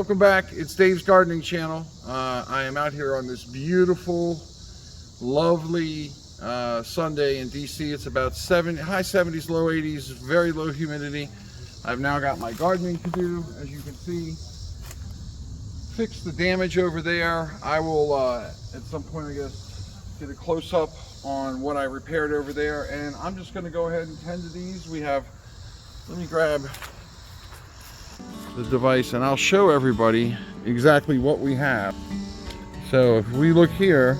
welcome back. It's Dave's Gardening Channel. I am out here on this beautiful, lovely Sunday in DC. It's about high 70s, low 80s, very low humidity. I've now got my gardening to do, as you can see. Fix the damage over there. I will, at some point, I guess, get a close-up on what I repaired over there. And I'm just going to go ahead and tend to these. Let me grab the device and I'll show everybody exactly what we have. So if we look here,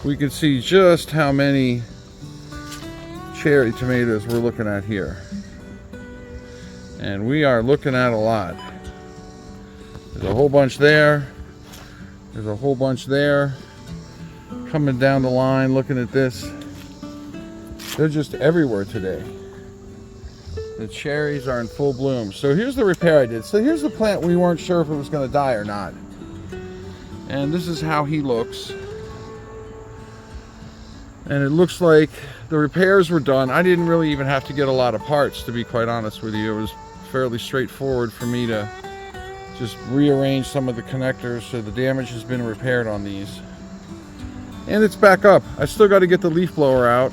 we can see just how many cherry tomatoes we're looking at here. And we are looking at a lot. There's a whole bunch there. There's a whole bunch there. Coming down the line, looking at this. They're just everywhere today. The cherries are in full bloom. So here's the repair I did. So here's the plant we weren't sure if it was going to die or not. And this is how he looks. And it looks like the repairs were done. I didn't really even have to get a lot of parts, to be quite honest with you. It was fairly straightforward for me to just rearrange some of the connectors, so the damage has been repaired on these. And it's back up. I still got to get the leaf blower out.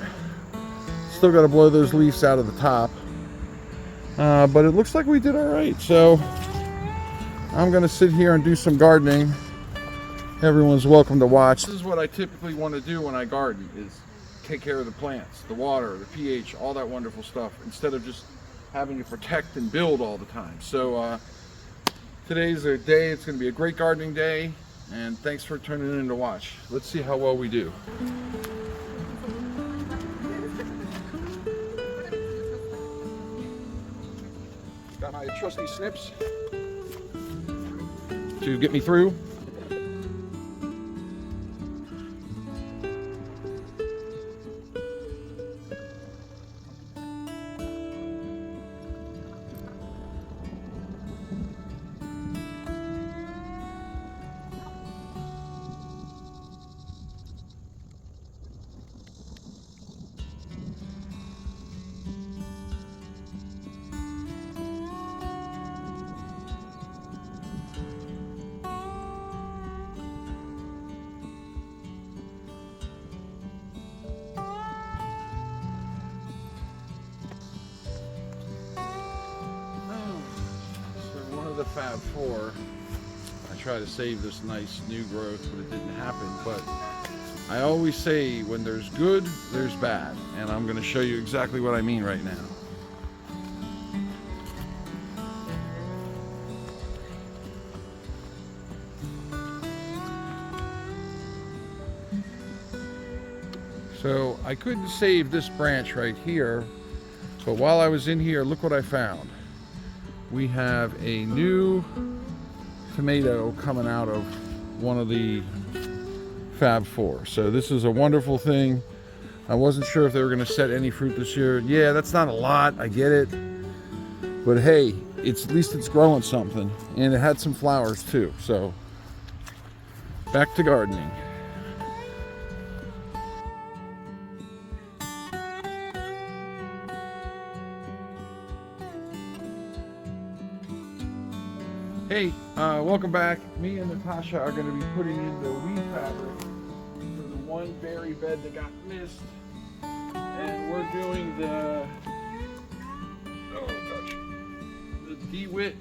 Still got to blow those leaves out of the top. But it looks like we did all right. So I'm going to sit here and do some gardening. Everyone's welcome to watch. This is what I typically want to do when I garden, is take care of the plants, the water, the pH, all that wonderful stuff, instead of just having to protect and build all the time. So today's a day, it's going to be a great gardening day, and thanks for tuning in to watch. Let's see how well we do. Got my trusty snips to get me through. The Fab 4. I try to save this nice new growth, but it didn't happen. But I always say when there's good, there's bad, and I'm going to show you exactly what I mean right now. So I couldn't save this branch right here, but while I was in here, look what I found. We have a new tomato coming out of one of the Fab 4. So this is a wonderful thing. I wasn't sure if they were going to set any fruit this year. Yeah, that's not a lot, I get it. But hey, at least it's growing something. And it had some flowers too. So back to gardening. Hey, welcome back. Me and Natasha are going to be putting in the weed fabric for the one berry bed that got missed. And we're doing the DeWitt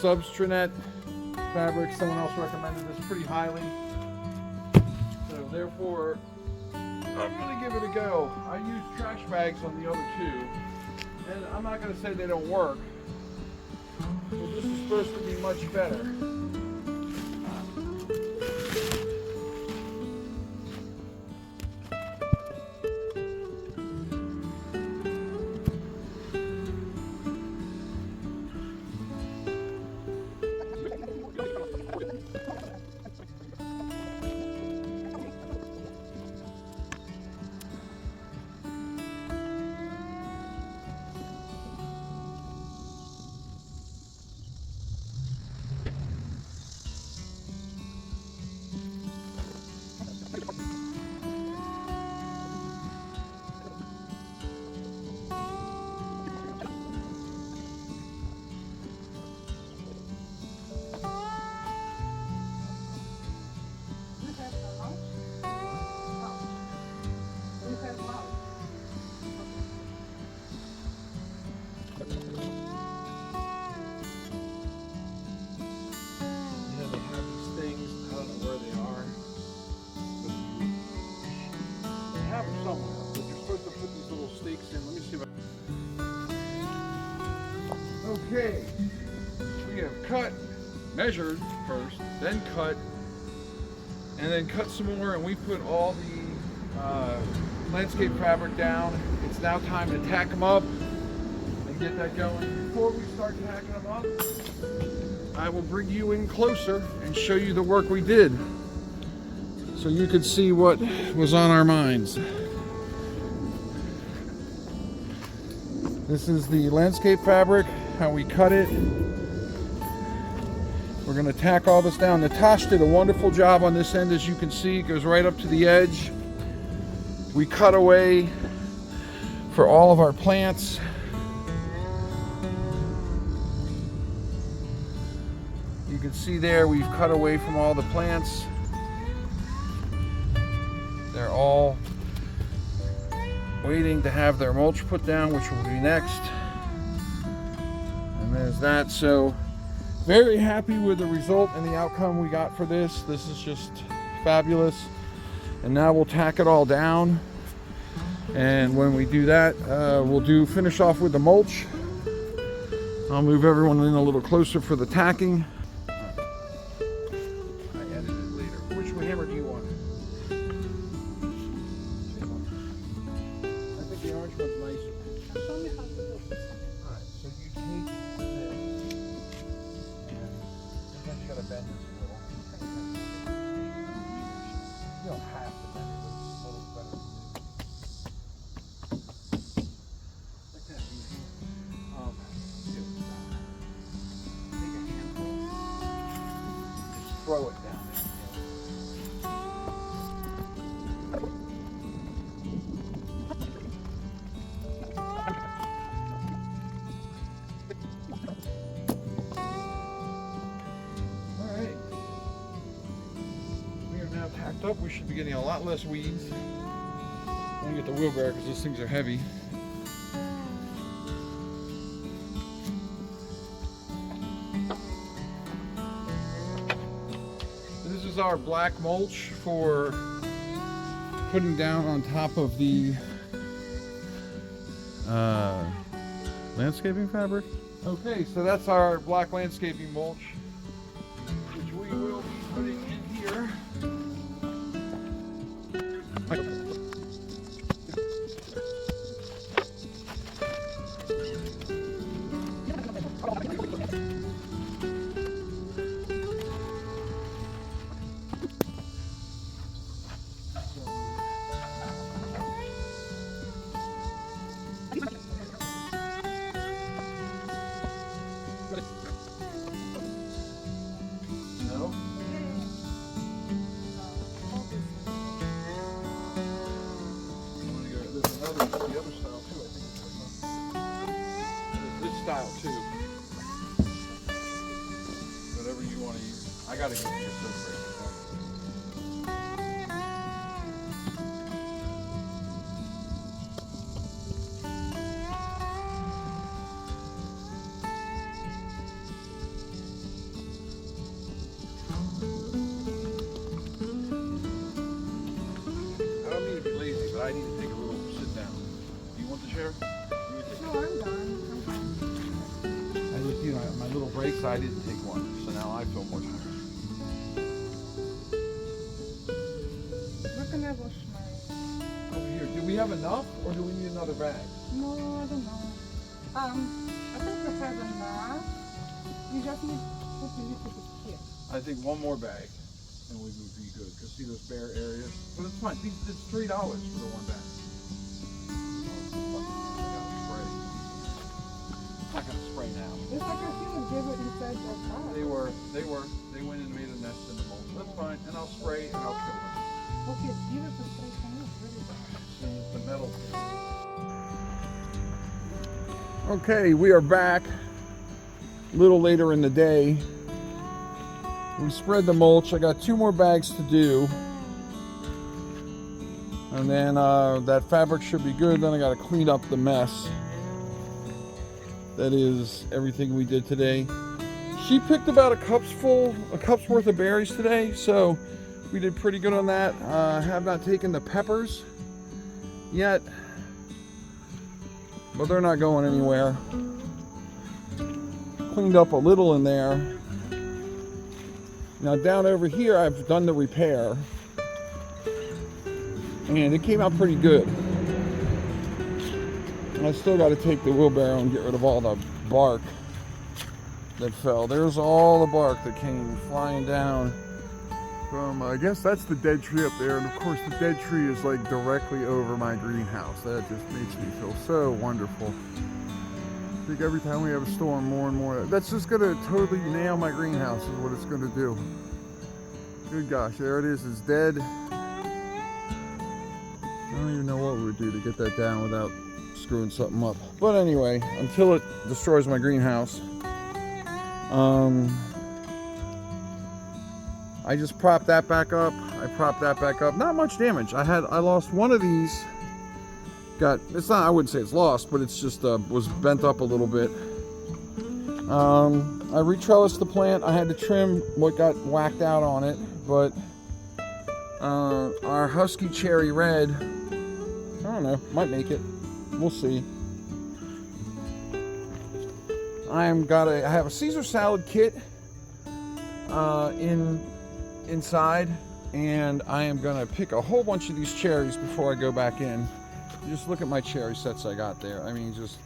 Substranet fabric. Someone else recommended this pretty highly. So therefore, I'm going to give it a go. I used trash bags on the other two. And I'm not going to say they don't work. Well, this is supposed to be much better. measured first, then cut, and then cut some more, and we put all the landscape fabric down. It's now time to tack them up and get that going. Before we start tacking them up, I will bring you in closer and show you the work we did so you could see what was on our minds. This is the landscape fabric, how we cut it. We're going to tack all this down. Natasha did a wonderful job on this end. As you can see, it goes right up to the edge. We cut away for all of our plants. You can see there we've cut away from all the plants. They're all waiting to have their mulch put down, which will be next. And there's that. So very happy with the result and the outcome we got for this. This is just fabulous. And now we'll tack it all down. And when we do that, we'll finish off with the mulch. I'll move everyone in a little closer for the tacking. I edit it later. Which hammer do you want? I think the orange one's nicer. Show me how to do it. Alright, so you take this, and then you gotta bend this a little. You don't have to bend it, but it's a little better. Like that, easy. Take a handful, just throw it down there. Tacked up, we should be getting a lot less weeds. I'm gonna get the wheelbarrow because those things are heavy. This is our black mulch for putting down on top of the landscaping fabric. Okay, so that's our black landscaping mulch, which we will be putting in here. Style too. Whatever you want to use. I gotta get you a surface. I don't need to be lazy, but I need to take a little sit down. Do you want the chair? No, I'm done. My little breaks, I didn't take one, so now I feel more tired. Where can I wash my... Over here. Do we have enough, or do we need another bag? No, I don't know. I think we have enough. You just need to put a little bit here. I think one more bag, and we would be good. Because see those bare areas? But it's fine. It's $3 for the one bag. I'm not gonna spray now. It's like I feel like they were inside your car. They were. They went and made a nest in the mulch. That's fine. And I'll spray and I'll kill them. Okay, give it a spray for me. Really bad. The metal. Okay, we are back a little later in the day. We spread the mulch. I got 2 more bags to do. And then that fabric should be good. Then I got to clean up the mess. That is everything we did today. She picked about a cup's worth of berries today, so we did pretty good on that. Have not taken the peppers yet, but they're not going anywhere. Cleaned up a little in there. Now down over here, I've done the repair, and it came out pretty good. And I still got to take the wheelbarrow and get rid of all the bark that fell. There's all the bark that came flying down from, I guess that's the dead tree up there. And of course the dead tree is like directly over my greenhouse. That just makes me feel so wonderful. I think every time we have a storm, more and more, that's just gonna totally nail my greenhouse is what it's gonna do. Good gosh, there it is, it's dead. I don't even know what we would do to get that down without screwing something up. But anyway, until it destroys my greenhouse, I just propped that back up. I propped that back up. Not much damage. I lost one of these. It's not, I wouldn't say it's lost, but it's just was bent up a little bit. I re-trellised the plant. I had to trim what got whacked out on it, but our husky cherry red, I don't know, might make it. We'll see. I have a Caesar salad kit inside, and I am gonna pick a whole bunch of these cherries before I go back in. Just look at my cherry sets I got there. I mean, just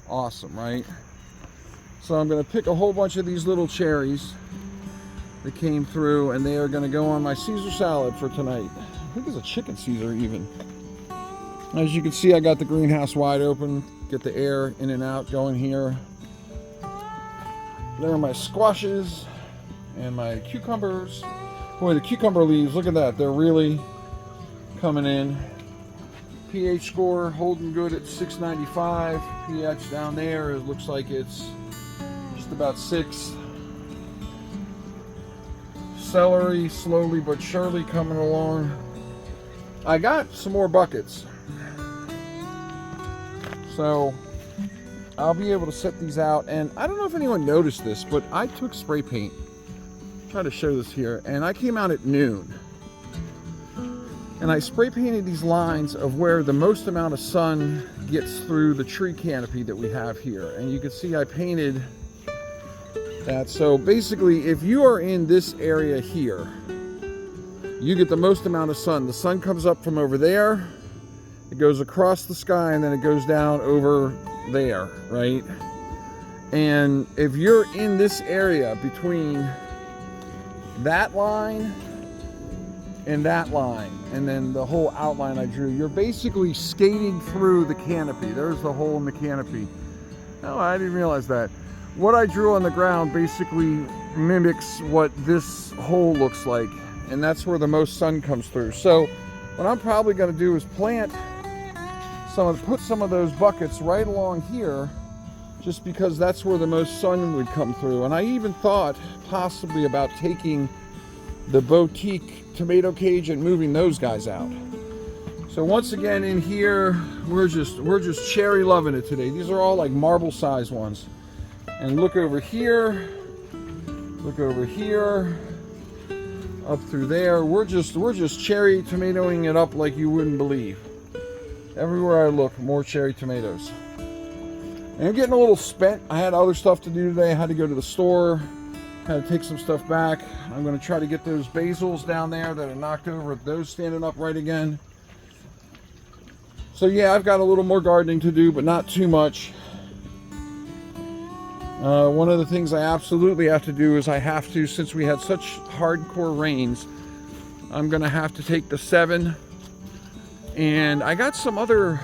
awesome, right? So I'm gonna pick a whole bunch of these little cherries that came through, and they are gonna go on my Caesar salad for tonight. I think it's a chicken Caesar even. As you can see, I got the greenhouse wide open, get the air in and out going here. There are my squashes and my cucumbers. Boy, the cucumber leaves, look at that, they're really coming in. pH score holding good at 695. pH down there, it looks like it's just about 6. Celery slowly but surely coming along. I got some more buckets, so I'll be able to set these out. And I don't know if anyone noticed this, but I took spray paint. I'll try to show this here, and I came out at noon. And I spray painted these lines of where the most amount of sun gets through the tree canopy that we have here. And you can see I painted that. So basically, if you are in this area here, you get the most amount of sun. The sun comes up from over there, it goes across the sky, and then it goes down over there, right? And if you're in this area between that line and that line, and then the whole outline I drew, you're basically skating through the canopy. There's the hole in the canopy. Oh, I didn't realize that. What I drew on the ground basically mimics what this hole looks like, and that's where the most sun comes through. So what I'm probably going to do is put some of those buckets right along here, just because that's where the most sun would come through. And I even thought possibly about taking the boutique tomato cage and moving those guys out. So once again in here, we're just cherry loving it today. These are all like marble size ones. And look over here, up through there. We're just cherry tomatoing it up like you wouldn't believe. Everywhere I look, more cherry tomatoes. And I'm getting a little spent. I had other stuff to do today. I had to go to the store, had to take some stuff back. I'm going to try to get those basils down there that are knocked over, those standing upright again. So yeah, I've got a little more gardening to do, but not too much. One of the things I absolutely have to do is since we had such hardcore rains, I'm going to have to take the Sevin, and I got some other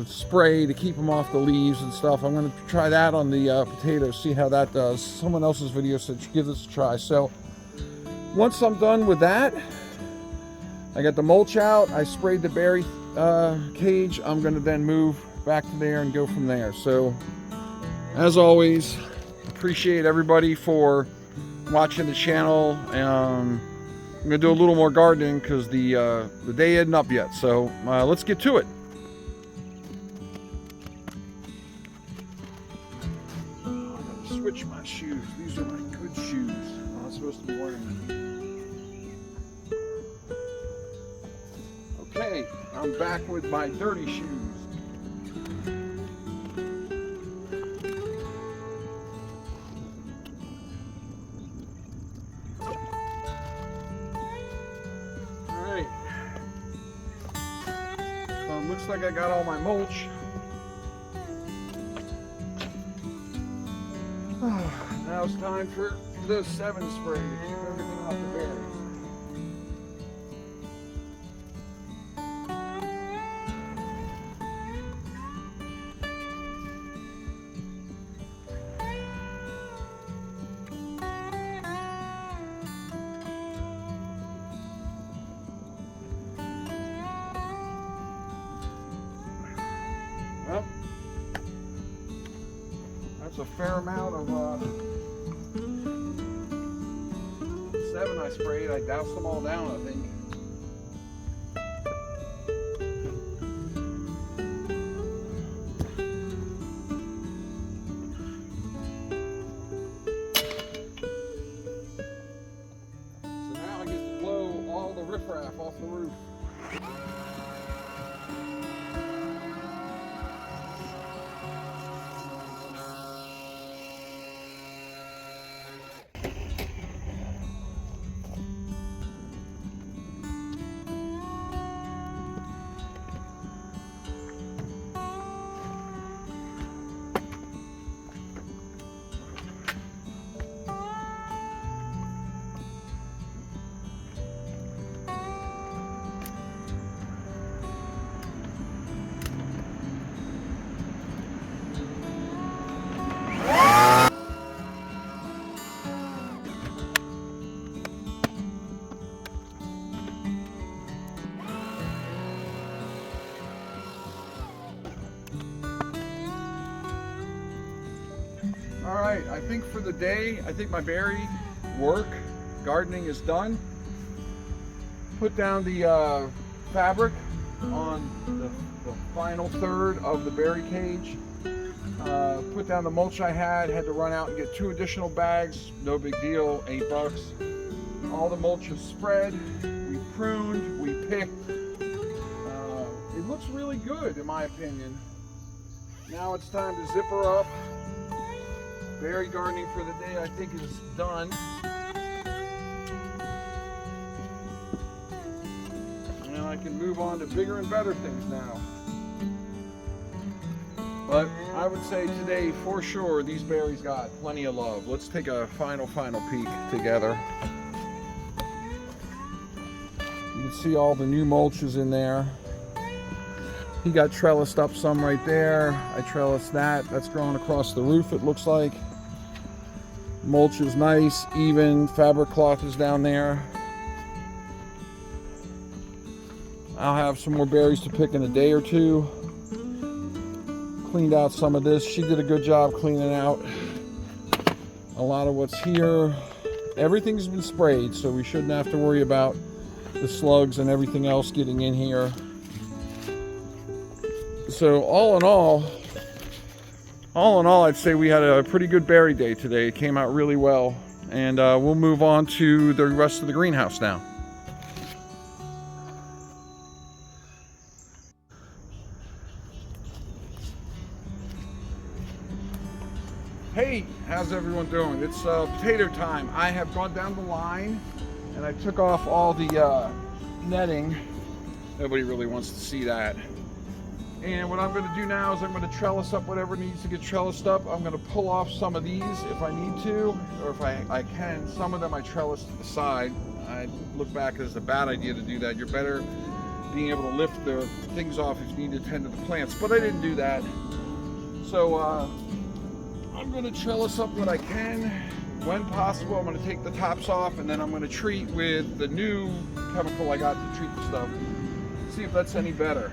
spray to keep them off the leaves and stuff. I'm going to try that on the potatoes, see how that does. Someone else's video said give this a try. So once I'm done with that, I got the mulch out. I sprayed the berry cage. I'm going to then move back to there and go from there. So as always, appreciate everybody for watching the channel. I'm going to do a little more gardening because the day isn't up yet. So let's get to it. Oh, I gotta switch my shoes. These are my good shoes. I'm not supposed to be wearing them. Okay, I'm back with my dirty shoes. looks like I got all my mulch. Now it's time for the Sevin spray to keep everything off the berries. Well, that's a fair amount of Sevin I sprayed. I doused them all down, I think. So now I get to blow all the riffraff off the roof. All right, I think for the day, I think my berry work, gardening is done. Put down the fabric on the final third of the berry cage. Put down the mulch I had to run out and get 2 additional bags, no big deal, $8. All the mulch is spread, we pruned, we picked. It looks really good in my opinion. Now it's time to zip her up. Berry gardening for the day, I think, is done. And I can move on to bigger and better things now. But I would say today, for sure, these berries got plenty of love. Let's take a final peek together. You can see all the new mulches in there. He got trellised up some right there. I trellised that. That's growing across the roof, it looks like. Mulch is nice, even. Fabric cloth is down there. I'll have some more berries to pick in a day or two. Cleaned out some of this. She did a good job cleaning out a lot of what's here. Everything's been sprayed, so we shouldn't have to worry about the slugs and everything else getting in here. So all in all, I'd say we had a pretty good berry day today. It came out really well. And we'll move on to the rest of the greenhouse now. Hey, how's everyone doing? It's potato time. I have gone down the line and I took off all the netting. Nobody really wants to see that. And what I'm going to do now is I'm going to trellis up whatever needs to get trellised up. I'm going to pull off some of these if I need to, or if I can. Some of them I trellis to the side. I look back as a bad idea to do that. You're better being able to lift the things off if you need to tend to the plants. But I didn't do that. So I'm going to trellis up what I can. When possible, I'm going to take the tops off, and then I'm going to treat with the new chemical I got to treat the stuff. See if that's any better.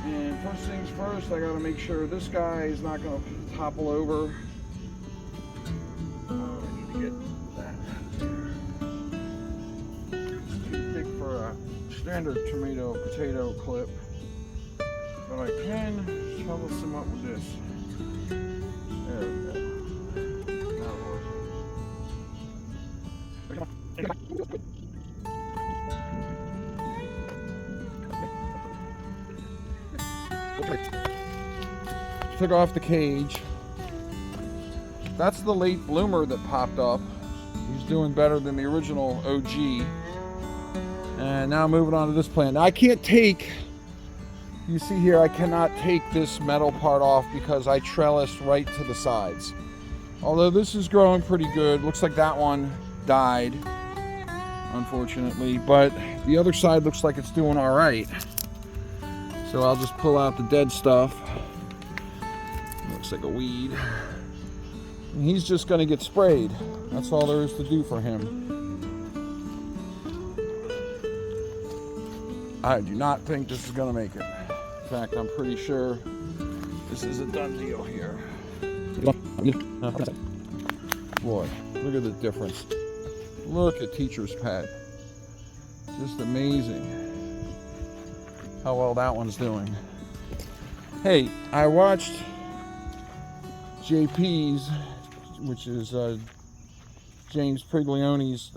And first things first, I got to make sure this guy is not going to topple over. Oh, I need to get that out there. It's too big for a standard tomato potato clip, but I can trellis them up with this. There we go. Now it works. Took off the cage. That's the late bloomer that popped up. He's doing better than the original OG. And now moving on to this plant. Now I can't take, you see here, I cannot take this metal part off because I trellised right to the sides. Although this is growing pretty good. Looks like that one died, unfortunately, but the other side looks like it's doing all right. So I'll just pull out the dead stuff. Looks like a weed. And he's just gonna get sprayed. That's all there is to do for him. I do not think this is gonna make it. In fact, I'm pretty sure this is a done deal here. Boy, look at the difference. Look at teacher's pet. Just amazing how well that one's doing. Hey, I watched JP's, which is James Priglione's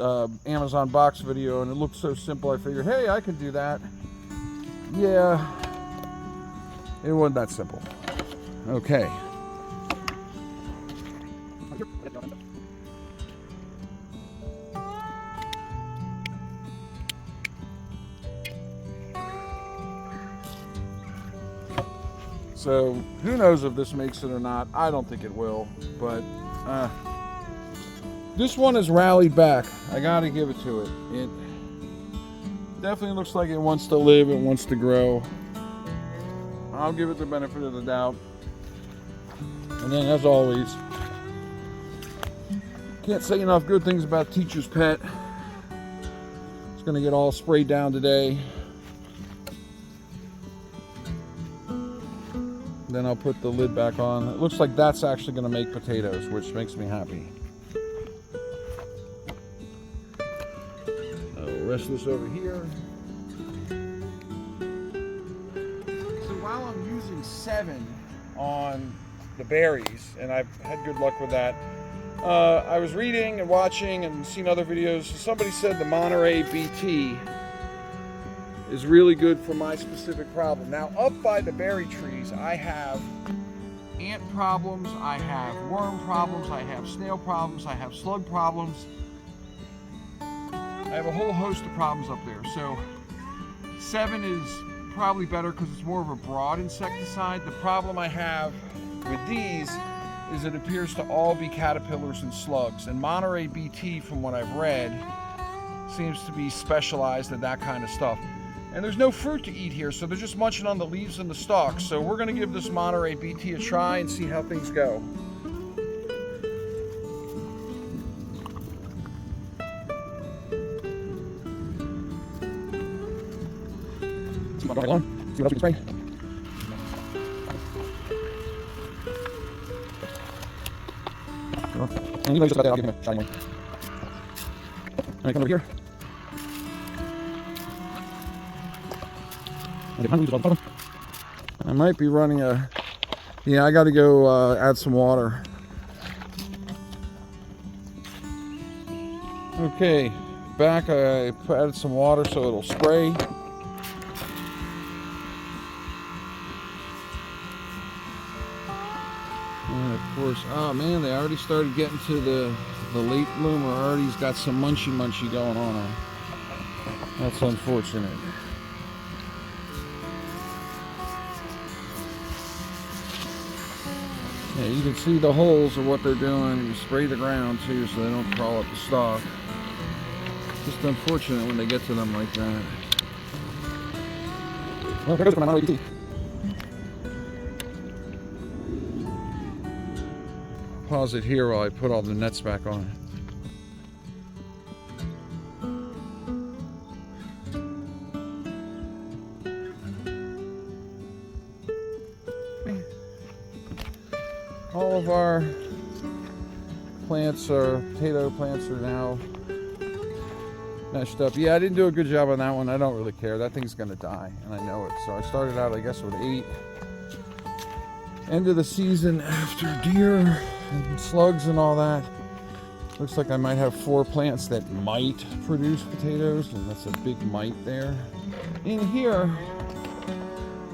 Amazon box video, and it looked so simple. I figured, hey, I can do that. Yeah, it wasn't that simple. Okay. So who knows if this makes it or not. I don't think it will, but this one has rallied back. I gotta give it to it. It definitely looks like it wants to live, it wants to grow. I'll give it the benefit of the doubt. And then, as always, can't say enough good things about teacher's pet. It's gonna get all sprayed down today. Then I'll put the lid back on. It looks like that's actually gonna make potatoes, which makes me happy. I'll rest this over here. So while I'm using Sevin on the berries, and I've had good luck with that, I was reading and watching and seeing other videos. Somebody said the Monterey BT is really good for my specific problem. Now, up by the berry trees, I have ant problems, I have worm problems, I have snail problems, I have slug problems. I have a whole host of problems up there. So Sevin is probably better because it's more of a broad insecticide. The problem I have with these is it appears to all be caterpillars and slugs. And Monterey BT, from what I've read, seems to be specialized in that kind of stuff. And there's no fruit to eat here, so they're just munching on the leaves and the stalks. So we're gonna give this Monterey BT a try and see how things go. See what else we can spray. And even just about that, I'll give him a shiny one. And I come over here. I might be running a... Yeah, I got to go add some water. Okay, back I added some water so it'll spray. And of course, oh man, they already started getting to the late bloomer. Already's got some munchy going on. That's unfortunate. Yeah, you can see the holes of what they're doing. You spray the ground too so they don't crawl up the stalk. Just unfortunate when they get to them like that. Well, there goes my LEDT. Pause it here while I put all the nets back on. All of our plants, potato plants, are now meshed up. Yeah, I didn't do a good job on that one. I don't really care. That thing's gonna die, and I know it. So I started out, I guess, with 8. End of the season after deer and slugs and all that. Looks like I might have 4 plants that might produce potatoes, and that's a big might there. In here,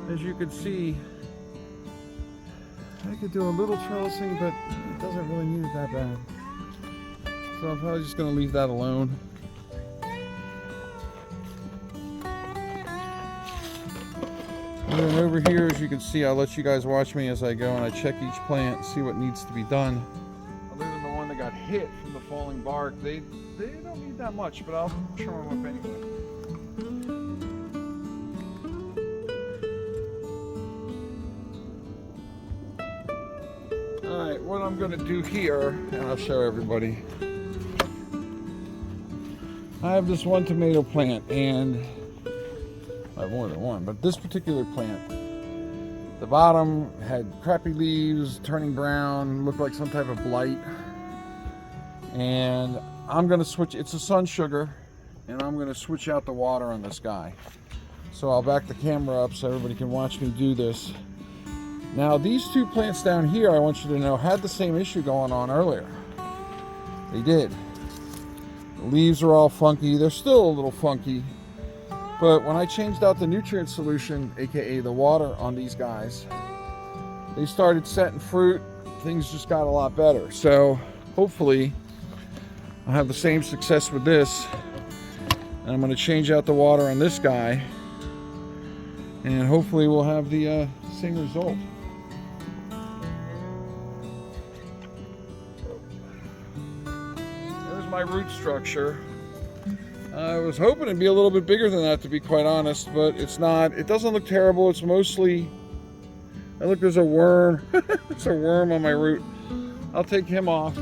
as you can see, I could do a little trellising, but it doesn't really need it that bad. So I'm probably just going to leave that alone. And then over here, as you can see, I'll let you guys watch me as I go and I check each plant and see what needs to be done. Other than the one that got hit from the falling bark, they don't need that much, but I'll trim them up anyway. Alright, what I'm going to do here, and I'll show everybody. I have this one tomato plant, and I have more than one, but this particular plant, the bottom had crappy leaves, turning brown, looked like some type of blight. And I'm going to switch, it's a sun sugar, and I'm going to switch out the water on this guy. So I'll back the camera up so everybody can watch me do this. Now these two plants down here, I want you to know, had the same issue going on earlier. They did. The leaves are all funky. They're still a little funky. But when I changed out the nutrient solution, aka the water on these guys, they started setting fruit. Things just got a lot better. So hopefully I'll have the same success with this. And I'm going to change out the water on this guy. And hopefully we'll have the same result. There's my root structure. I was hoping it'd be a little bit bigger than that, to be quite honest, but it's not. It doesn't look terrible. It's mostly, look, there's a worm. There's a worm on my root. I'll take him off.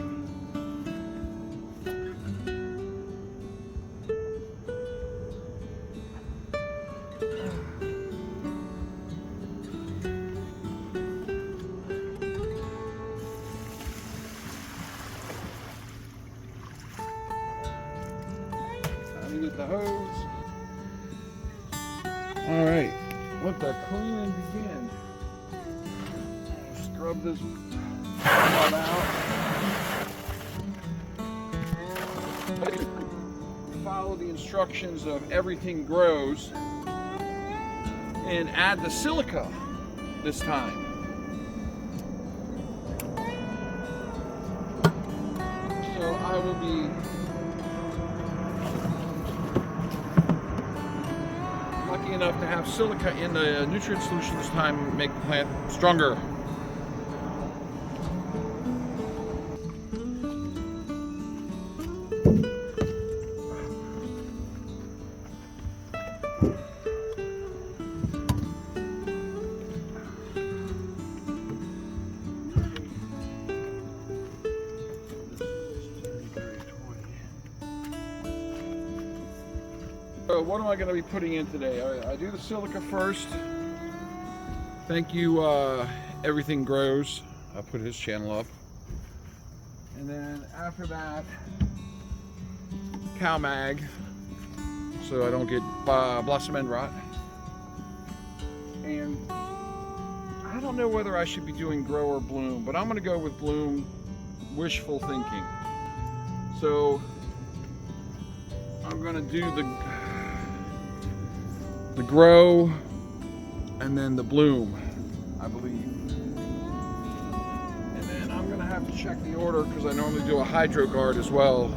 Get the hose. All right, let the cleaning begin. Scrub this part out. Follow the instructions of Everything Grows and add the silica this time. So I will be lucky enough to have silica in the nutrient solution this time and make the plant stronger. So what am I going to be putting in today? I do the silica first. Thank you, Everything Grows. I'll put his channel up. And then after that, cow mag, so I don't get blossom end rot. And I don't know whether I should be doing grow or bloom, but I'm going to go with bloom, wishful thinking. So I'm going to do the grow and then the bloom, I believe. And then I'm going to have to check the order because I normally do a hydro guard as well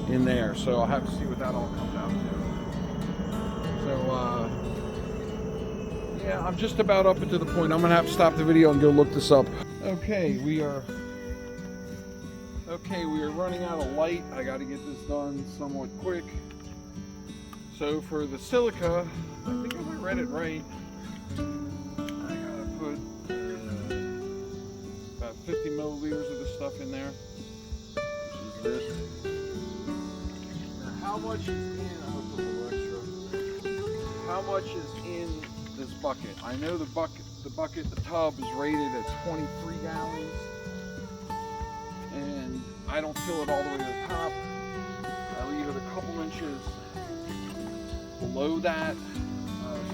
in there. So I'll have to see what that all comes out to. So yeah, I'm just about up to the point. I'm going to have to stop the video and go look this up. Okay, we are running out of light. I got to get this done somewhat quick. So for the silica, I think if I read it right, I gotta put about 50 milliliters of this stuff in there, which is this. Now how much is in, I'll put a little extra, how much is in this bucket? I know the tub is rated at 23 gallons, and I don't fill it all the way to the top. I leave it a couple inches below that,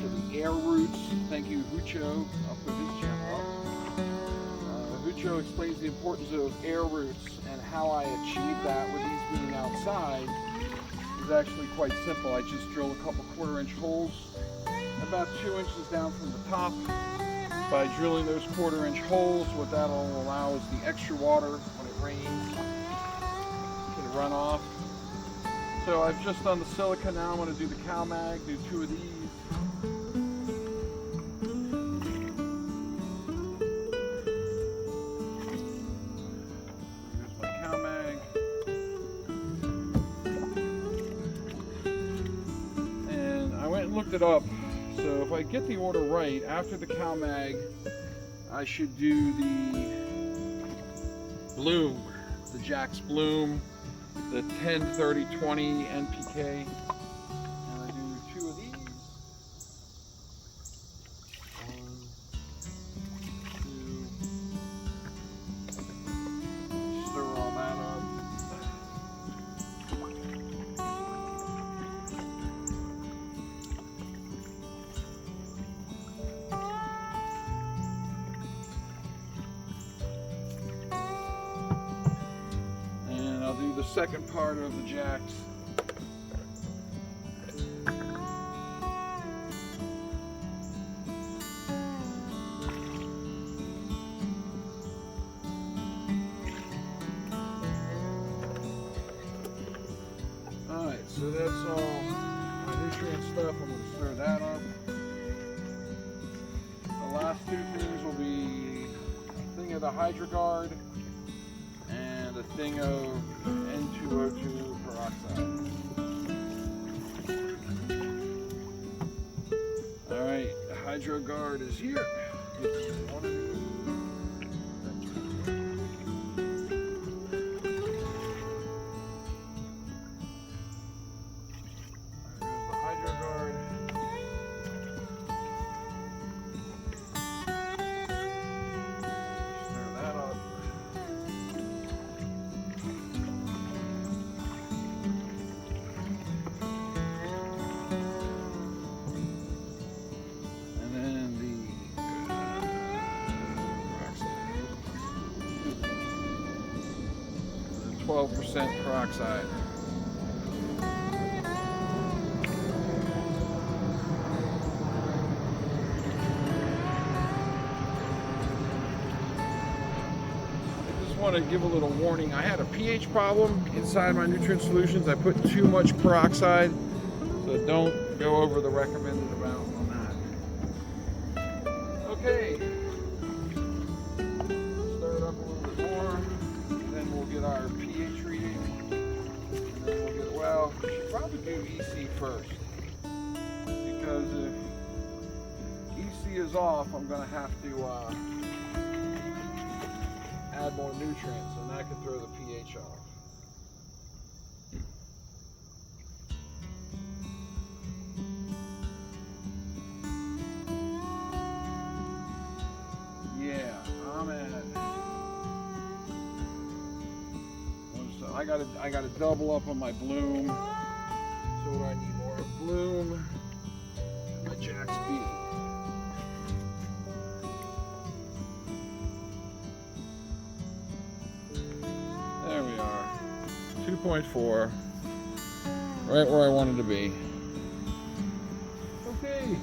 so the air roots. Thank you, Hucho. I'll put his channel up. Hucho explains the importance of those air roots, and how I achieve that with these being outside is actually quite simple. I just drill a couple 1/4 inch holes about 2 inches down from the top. By drilling those 1/4 inch holes, what that'll allow is the extra water when it rains can run off. So I've just done the silica. Now I'm going to do the cow mag, do 2 of these. looked it up. So if I get the order right, after the cow mag, I should do the bloom, the Jack's Bloom, the 10, 30, 20 NPK. And I do 2 of these. 1, 2. Stir all that up. And I'll do the second part of the Jacks. Alright, so that's all my nutrient stuff. I'm going to stir that up. The last 2 things will be a thing of the HydroGuard and a thing of N2O2 peroxide. Alright, the HydroGuard is here. It's one of these. And then the 12% peroxide. I want to give a little warning. I had a pH problem inside my nutrient solutions. I put too much peroxide, so don't go over the recommended amount on that. Okay, stir it up a little bit more, then we'll get our pH reading, and then we'll get, well, we should probably do EC first, because if EC is off, I'm going to have to add more nutrients, and that could throw the pH off. Yeah, I'm at. So I gotta double up on my bloom. So what do I need? More bloom and my Jack's B. There we are, 2.4, right where I wanted to be. Okay.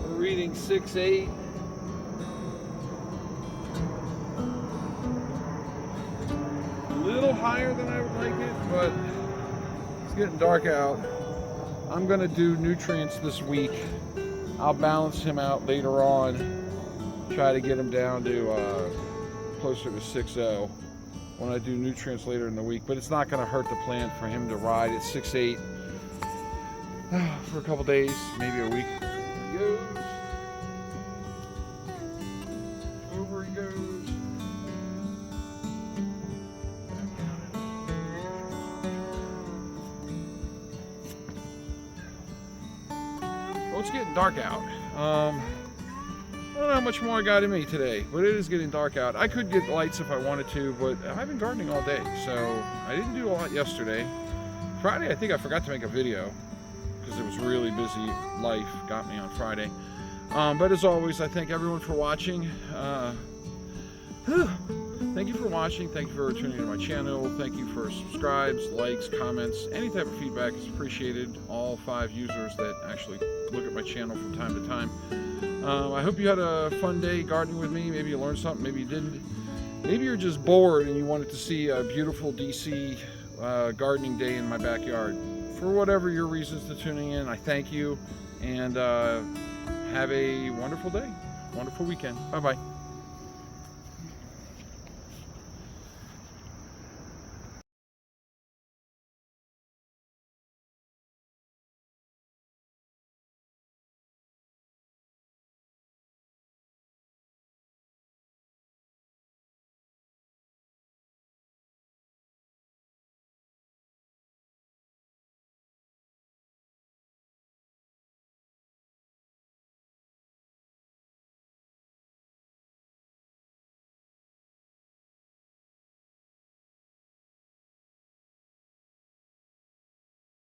We're reading 6.8. A little higher than I would like it, but it's getting dark out. I'm going to do nutrients this week. I'll balance him out later on. Try to get him down to closer to 6.0 when I do nutrients later in the week. But it's not going to hurt the plant for him to ride at 6.8 for a couple days, maybe a week. There he goes. Over he goes. Well, it's getting dark out. I don't know how much more I got in me today, but it is getting dark out. I could get lights if I wanted to, but I've been gardening all day, so I didn't do a lot yesterday. Friday, I think I forgot to make a video because it was really busy. Life got me on Friday. But as always, I thank everyone for watching. Thank you for watching. Thank you for tuning into my channel. Thank you for subscribes, likes, comments. Any type of feedback is appreciated. All 5 users that actually look at my channel from time to time. I hope you had a fun day gardening with me. Maybe you learned something, maybe you didn't. Maybe you're just bored and you wanted to see a beautiful DC gardening day in my backyard. For whatever your reasons to tuning in, I thank you. And have a wonderful day, wonderful weekend. Bye-bye.